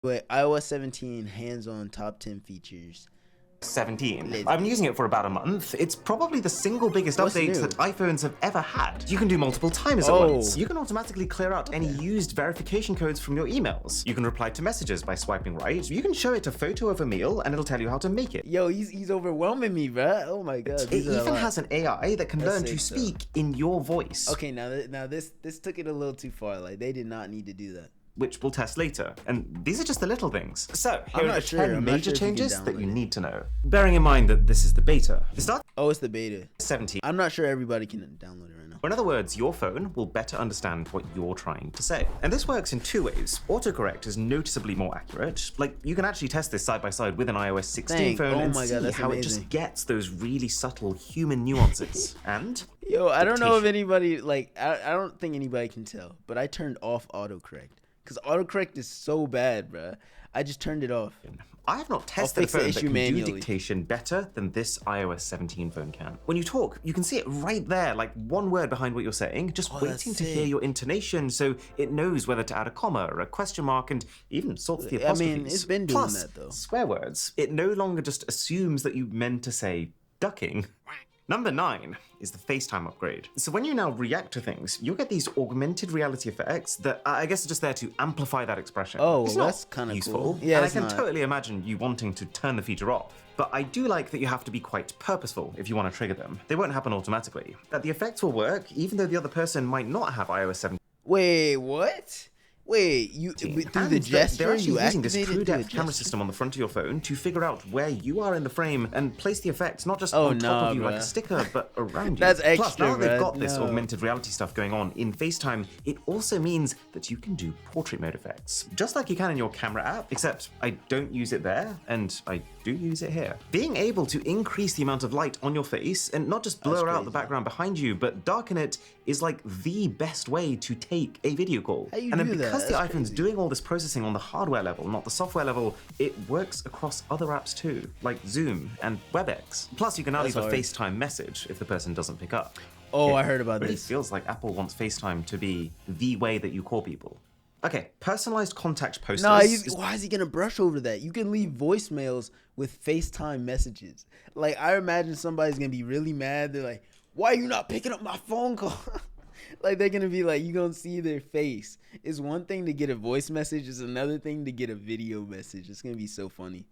Wait, iOS 17 hands-on top 10 features. 17. Let's I've been using it for about a month. It's probably the single biggest What's update new? that iPhones have ever had. You can do multiple timers at Oh. once. You can automatically clear out any used verification codes from your emails. You can reply to messages by swiping right. You can show it a photo of a meal and it'll tell you how to make it. Yo, he's overwhelming me, bruh. Oh my god. It these are a even lot. has an AI that can That's learn to sick, though. speak in your voice. Okay, now this took it a little too far. Like they did not need to do that. Which we'll test later. And these are just the little things. So, I'm here are not the sure. 10 I'm not major sure if you can changes that you download it. need to know. Bearing in mind that this is the beta. It starts Oh, it's the beta. at 17. I'm not sure everybody can download it right now. In other words, your phone will better understand what you're trying to say. And this works in two ways. Autocorrect is noticeably more accurate. Like, you can actually test this side by side with an iOS 16 Dang. phone Oh and my see God, that's how it amazing. just gets those really subtle human nuances. And Yo, I don't know if Dictation. anybody like I don't think anybody can tell, but I turned off autocorrect because autocorrect is so bad, bruh. I just turned it off. I have not tested a fix the phone that issue can do manually. dictation better than this iOS 17 phone can. When you talk, you can see it right there, like one word behind what you're saying, just Oh, that's waiting to hear sick. your intonation so it knows whether to add a comma or a question mark and even sorts the I apostrophes. mean, it's been doing Plus, that, though. swear words. It no longer just assumes that you meant to say ducking. Number 9 is the FaceTime upgrade. So when you now react to things, you'll get these augmented reality effects that I guess are just there to amplify that expression. Oh, It's well, not that's kinda useful, cool. Yeah, and I it's can not. totally imagine you wanting to turn the feature off. But I do like that you have to be quite purposeful if you want to trigger them. They won't happen automatically. That the effects will work even though the other person might not have iOS 17. Wait, what? Wait, you through And the they're gesture actually you using this activated true through depth a camera gesture? system on the front of your phone to figure out where you are in the frame and place the effects not just Oh, on top nah, of you like a bruh. sticker, but around you. That's Plus, extra, now that they've bruh. got this No. augmented reality stuff going on in FaceTime, it also means that you can do portrait mode effects, just like you can in your camera app, except I don't use it there, and I do use it here. Being able to increase the amount of light on your face and not just blur out the crazy. background behind you, but darken it is like the best way to take a video call. How you And then do that? because the That's iPhone's crazy. doing all this processing on the hardware level, not the software level, it works across other apps too, like Zoom and WebEx. Plus, you can now That's leave a hard. FaceTime message if the person doesn't pick up. Oh, It I heard about really this. feels like Apple wants FaceTime to be the way that you call people. Okay, personalized contact posters. Nah, is- why is he gonna brush over that? You can leave voicemails with FaceTime messages. Like I imagine somebody's gonna be really mad. They're like, "Why are you not picking up my phone call?" Like they're gonna be like, you gonna see their face. It's one thing to get a voice message. It's another thing to get a video message. It's gonna be so funny.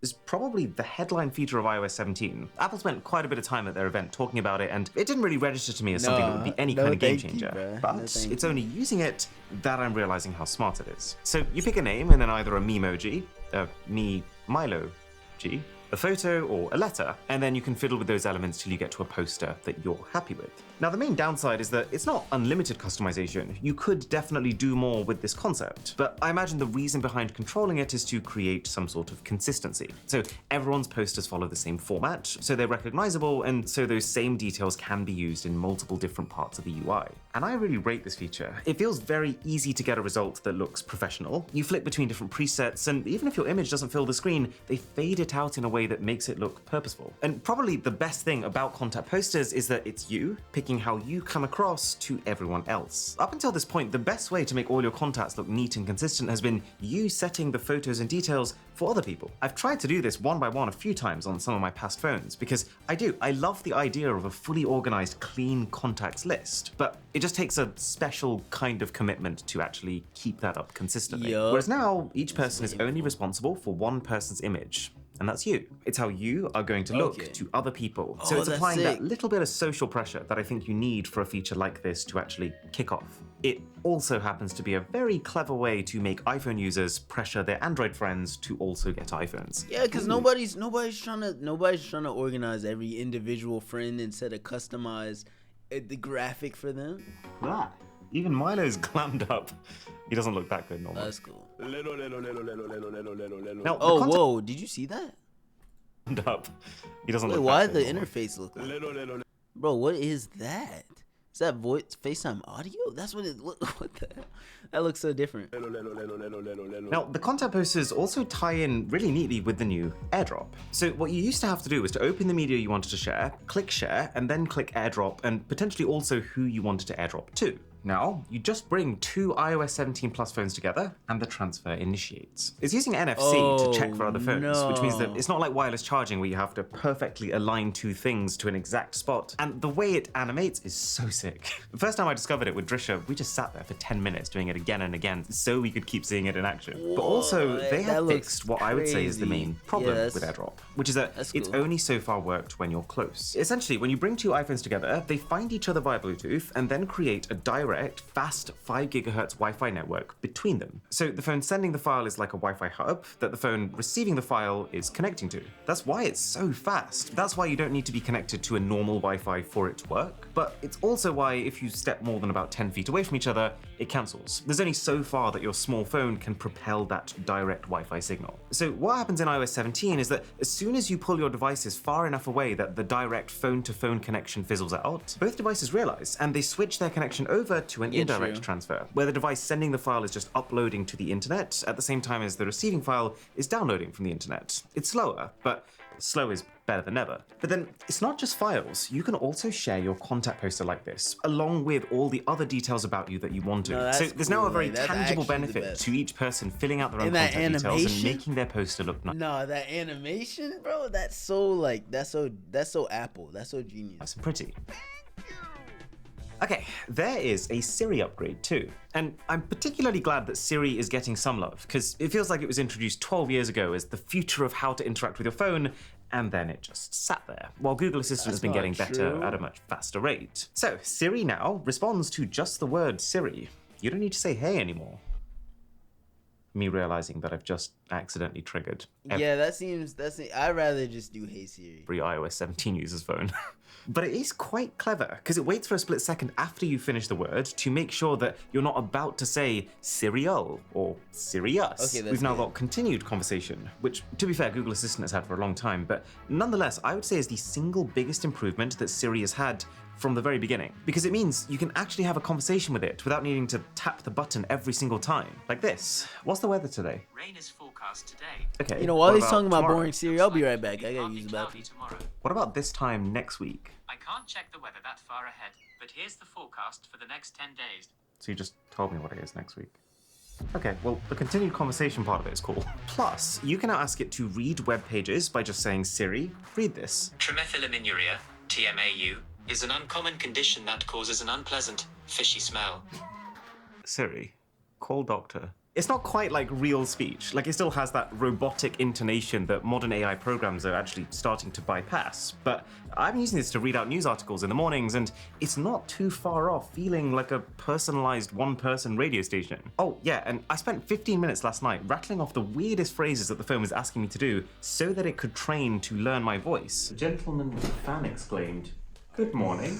is probably the headline feature of iOS 17. Apple spent quite a bit of time at their event talking about it, and it didn't really register to me as something that would be any No, kind of game thank you, changer. bruh. But No, thank it's you. only using it that I'm realizing how smart it is. So you pick a name and then either a memoji, a me Milo G, a photo or a letter, and then you can fiddle with those elements till you get to a poster that you're happy with. Now the main downside is that it's not unlimited customization. You could definitely do more with this concept, but I imagine the reason behind controlling it is to create some sort of consistency. So everyone's posters follow the same format, so they're recognizable, and so those same details can be used in multiple different parts of the UI. And I really rate this feature. It feels very easy to get a result that looks professional. You flick between different presets, and even if your image doesn't fill the screen, they fade it out in a way that makes it look purposeful. And probably the best thing about contact posters is that it's you picking how you come across to everyone else. Up until this point, the best way to make all your contacts look neat and consistent has been you setting the photos and details for other people. I've tried to do this one by one a few times on some of my past phones because I love the idea of a fully organized, clean contacts list, but it just takes a special kind of commitment to actually keep that up consistently. Yup. Whereas now, each person is only responsible for one person's image. And that's you. It's how you are going to look Okay. to other people. So Oh, it's that's applying that sick. little bit of social pressure that I think you need for a feature like this to actually kick off. It also happens to be a very clever way to make iPhone users pressure their Android friends to also get iPhones. Yeah, because nobody's trying to organize every individual friend and set a customized the graphic for them. Ah, even Milo's glammed up. He doesn't look that good normally. That's cool. Now, Oh, the content whoa! Did you see that? glammed up. He doesn't Wait, look why that the good normally. interface look like? Bro, what is that? Is that voice FaceTime audio? That's what it look. What the hell? That looks so different. Now, the content posters also tie in really neatly with the new AirDrop. So what you used to have to do was to open the media you wanted to share, click share, and then click AirDrop, and potentially also who you wanted to AirDrop to. now, you just bring two iOS 17 Plus phones together and the transfer initiates. It's using NFC to check for other phones, which means that it's not like wireless charging where you have to perfectly align two things to an exact spot. And the way it animates is so sick. The first time I discovered it with Drisha, we just sat there for 10 minutes doing it again and again so we could keep seeing it in action. But also, they have fixed what I would say is the main problem with AirDrop, which is that it's only so far worked when you're close. Essentially, when you bring two iPhones together, they find each other via Bluetooth and then create a direct, fast 5 gigahertz Wi-Fi network between them. So the phone sending the file is like a Wi-Fi hub that the phone receiving the file is connecting to. That's why it's so fast. That's why you don't need to be connected to a normal Wi-Fi for it to work. But it's also why if you step more than about 10 feet away from each other, it cancels. There's only so far that your small phone can propel that direct Wi-Fi signal. So what happens in iOS 17 is that as soon as you pull your devices far enough away that the direct phone-to-phone connection fizzles out, both devices realize and they switch their connection over to an indirect transfer, where the device sending the file is just uploading to the internet at the same time as the receiving file is downloading from the internet. It's slower, but slow is better than never. But then it's not just files. You can also share your contact poster like this, along with all the other details about you that you want to. So there's now a very tangible benefit to each person filling out their own contact details and making their poster look nice. No, that animation, bro, that's so Apple. That's so genius. That's pretty. Okay, there is a Siri upgrade too. And I'm particularly glad that Siri is getting some love, because it feels like it was introduced 12 years ago as the future of how to interact with your phone, and then it just sat there, while Google Assistant has been getting better at a much faster rate. So, Siri now responds to just the word Siri. You don't need to say hey anymore. Me realizing that I've just accidentally triggered I'd rather just do hey Siri. Every iOS 17 user's phone. But it is quite clever, because it waits for a split second after you finish the word to make sure that you're not about to say Serial or Sirius. Okay, we've now got continued conversation, which, to be fair, Google Assistant has had for a long time, but nonetheless, I would say is the single biggest improvement that Siri has had from the very beginning, because it means you can actually have a conversation with it without needing to tap the button every single time. Like this. What's the weather today? Rain is forecast today. Okay. You know, while he's talking about boring Siri, I'll be right back. I gotta use the bathroom. What about this time next week? I can't check the weather that far ahead, but here's the forecast for the next 10 days. So you just told me what it is next week. Okay, well, the continued conversation part of it is cool. Plus, you can now ask it to read web pages by just saying, Siri, read this. Trimethylaminuria, TMAU, is an uncommon condition that causes an unpleasant, fishy smell. Siri, call doctor. It's not quite like real speech. Like, it still has that robotic intonation that modern AI programs are actually starting to bypass. But I'm using this to read out news articles in the mornings, and it's not too far off feeling like a personalized one-person radio station. Oh, yeah, and I spent 15 minutes last night rattling off the weirdest phrases that the phone was asking me to do so that it could train to learn my voice. The gentleman with the fan exclaimed, "Good morning."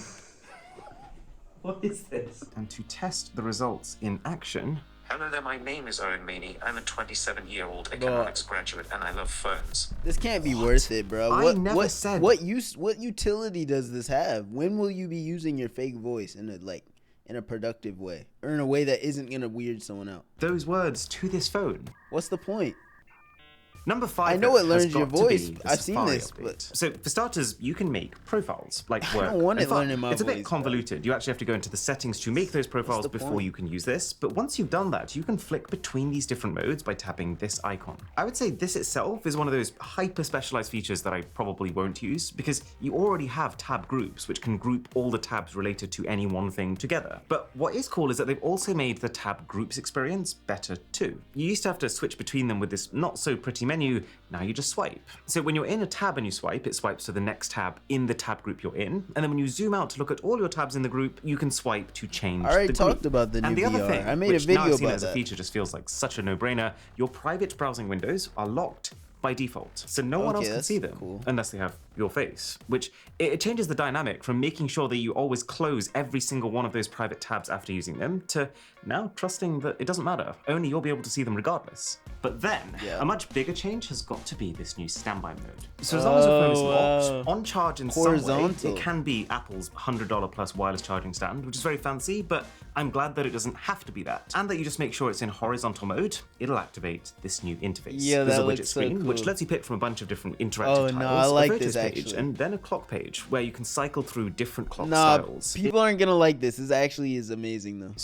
What is this? And to test the results in action... Hello there, my name is Owen Meany. I'm a 27-year-old economics graduate and I love phones. This can't be worth it, bro. What utility does this have? When will you be using your fake voice in a productive way? Or in a way that isn't gonna weird someone out? Those words to this phone. What's the point? Number 5. I know it learns your voice. I've seen this, but so for starters, you can make profiles like work. I don't want it learning my voice. It's a bit convoluted. You actually have to go into the settings to make those profiles before you can use this. But once you've done that, you can flick between these different modes by tapping this icon. I would say this itself is one of those hyper specialized features that I probably won't use because you already have tab groups, which can group all the tabs related to any one thing together. But what is cool is that they've also made the tab groups experience better too. You used to have to switch between them with this not so pretty menu. Now you just swipe. So when you're in a tab and you swipe, it swipes to the next tab in the tab group you're in. And then when you zoom out to look at all your tabs in the group, you can swipe to change the group. I already talked about the new and the other VR. thing, I made a video about that. As a feature just feels like such a no-brainer. Your private browsing windows are locked by default. So no one else can see them unless they have your face, which it changes the dynamic from making sure that you always close every single one of those private tabs after using them to now trusting that it doesn't matter. Only you'll be able to see them regardless. But then, a much bigger change has got to be this new standby mode. So as long as your phone is locked, on charge in some way, it can be Apple's $100 plus wireless charging stand, which is very fancy, but I'm glad that it doesn't have to be that. And that you just make sure it's in horizontal mode, it'll activate this new interface. Yeah, There's that a widget looks so screen, cool. which lets you pick from a bunch of different interactive tiles. I like this page actually. and then a clock page where you can cycle through different clock Nah, styles. people aren't gonna like this. This actually is amazing though.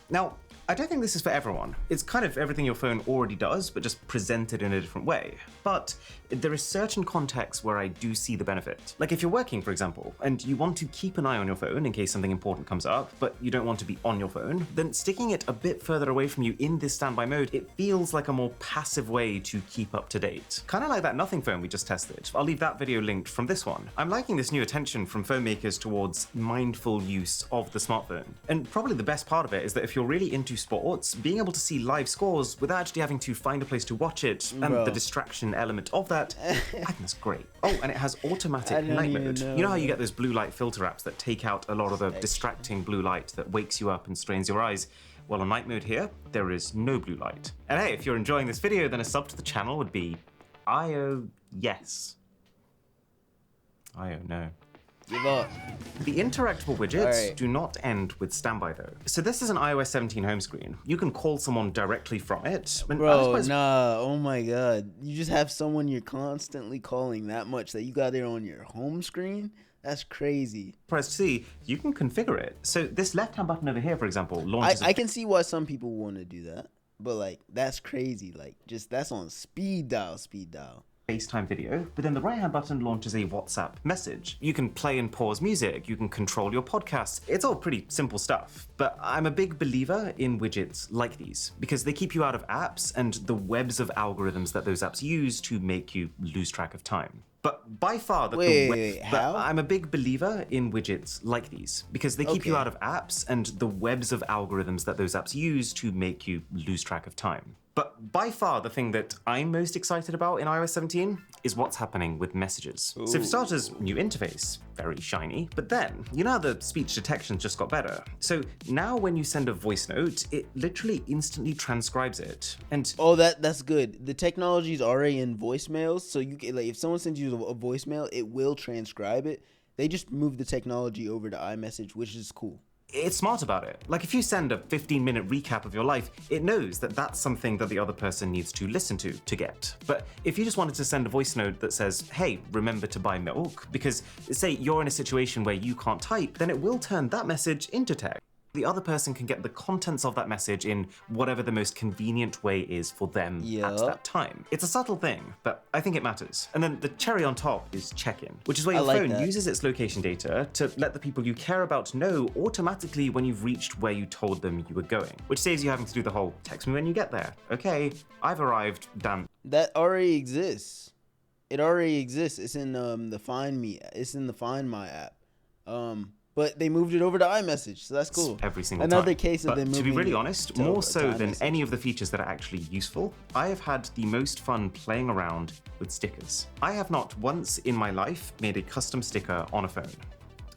Now, I don't think this is for everyone. It's kind of everything your phone already does, but just presented in a different way. But there is certain contexts where I do see the benefit. Like if you're working, for example, and you want to keep an eye on your phone in case something important comes up, but you don't want to be on your phone, then sticking it a bit further away from you in this standby mode, it feels like a more passive way to keep up to date. Kind of like that Nothing phone we just tested. I'll leave that video linked from this one. I'm liking this new attention from phone makers towards mindful use of the smartphone. And probably the best part of it is that if you're really into sports, being able to see live scores without actually having to find a place to watch it and the distraction element of that, I think that's great. Oh, and it has automatic night mode. You know how you get those blue light filter apps that take out a lot of the distracting blue light that wakes you up and strains your eyes? Well, on night mode here, there is no blue light. And hey, if you're enjoying this video, then a sub to the channel would be yes. No. Give up. The interactable widgets Alright. do not end with standby though. So this is an iOS 17 home screen. You can call someone directly from it. And I Bro, suppose- nah, oh my god. You just have someone you're constantly calling that much that you got it on your home screen? That's crazy. Press C, you can configure it. So this left-hand button over here, for example, launches I can see why some people want to do that. But like, that's crazy. Like, just that's on speed dial, speed dial. FaceTime video, but then the right-hand button launches a WhatsApp message. You can play and pause music, you can control your podcasts. It's all pretty simple stuff, but I'm a big believer in widgets like these because they keep you out of apps and the webs of algorithms that those apps use to make you lose track of time. But by far, Wait, how? I'm a big believer in widgets like these because they keep you Okay. out of apps and the webs of algorithms that those apps use to make you lose track of time. But by far, the thing that I'm most excited about in iOS 17 is what's happening with messages. So for starters, new interface, very shiny. But then, you know how the speech detection just got better? So now when you send a voice note, it literally instantly transcribes it. And Oh, that's good. The technology is already in voicemails, so you can, like, if someone sends you a voicemail, it will transcribe it. They just moved the technology over to iMessage, which is cool. it's smart about it. Like if you send a 15-minute recap of your life, it knows that that's something that the other person needs to listen to get. But if you just wanted to send a voice note that says, hey, remember to buy milk, because say you're in a situation where you can't type, then it will turn that message into text. The other person can get the contents of that message in whatever the most convenient way is for them at that time. It's a subtle thing, but I think it matters. And then the cherry on top is check-in, which is where your phone uses its location data to let the people you care about know automatically when you've reached where you told them you were going, which saves you having to do the whole text me when you get there. Okay, I've arrived, done. That already exists. It already exists. It's in the Find Me. It's in the Find My app. But they moved it over to iMessage, so that's cool. Every single Another time. case of But them moving. to be really it honest, to more so than iMessage. any of the features that are actually useful, I have had the most fun playing around with stickers. I have not once in my life made a custom sticker on a phone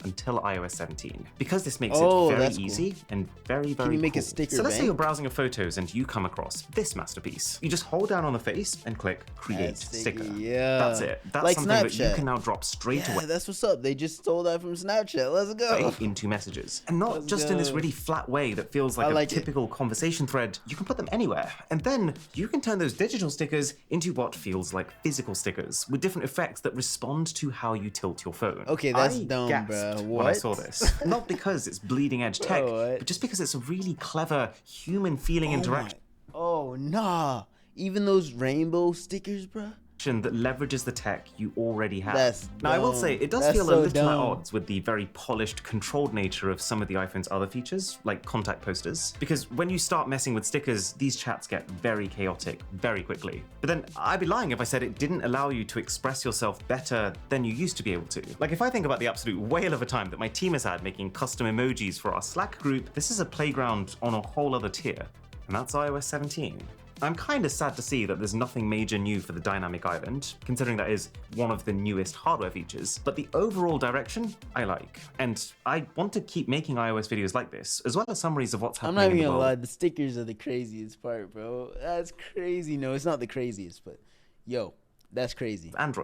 until iOS 17, because this makes it very that's cool. easy and very, very Can you make a cool. sticker So let's say bank? you're browsing your photos and you come across this masterpiece. You just hold down on the face and click Create Add Sticker. yeah. That's it. That's Like something that you Snapchat. can now drop straight away Yeah, that's what's up. They just stole that from Snapchat. Let's go. into messages. And not Let's just in this go. really flat way that feels like I a like it. typical conversation thread. You can put them anywhere. And then you can turn those digital stickers into what feels like physical stickers with different effects that respond to how you tilt your phone. Okay, that's I dumb, gasped bruh. when I What? saw this. Not because it's bleeding edge tech, what? but just because it's a really clever human feeling interaction. Oh, nah. Even those rainbow stickers, bruh. That leverages the tech you already have. That's now, I will dumb. say, it does That's feel a so little at dumb. odds with the very polished, controlled nature of some of the iPhone's other features, like contact posters, because when you start messing with stickers, these chats get very chaotic very quickly. But then I'd be lying if I said it didn't allow you to express yourself better than you used to be able to. Like if I think about the absolute whale of a time that my team has had making custom emojis for our Slack group, this is a playground on a whole other tier, and that's iOS 17. I'm kind of sad to see that there's nothing major new for the dynamic island, considering that is one of the newest hardware features, but the overall direction I like. And I want to keep making iOS videos like this, as well as summaries of what's I'm happening not in even the gonna world. lie. The stickers are the craziest part, bro. That's crazy. No, it's not the craziest, but yo, that's crazy. Android.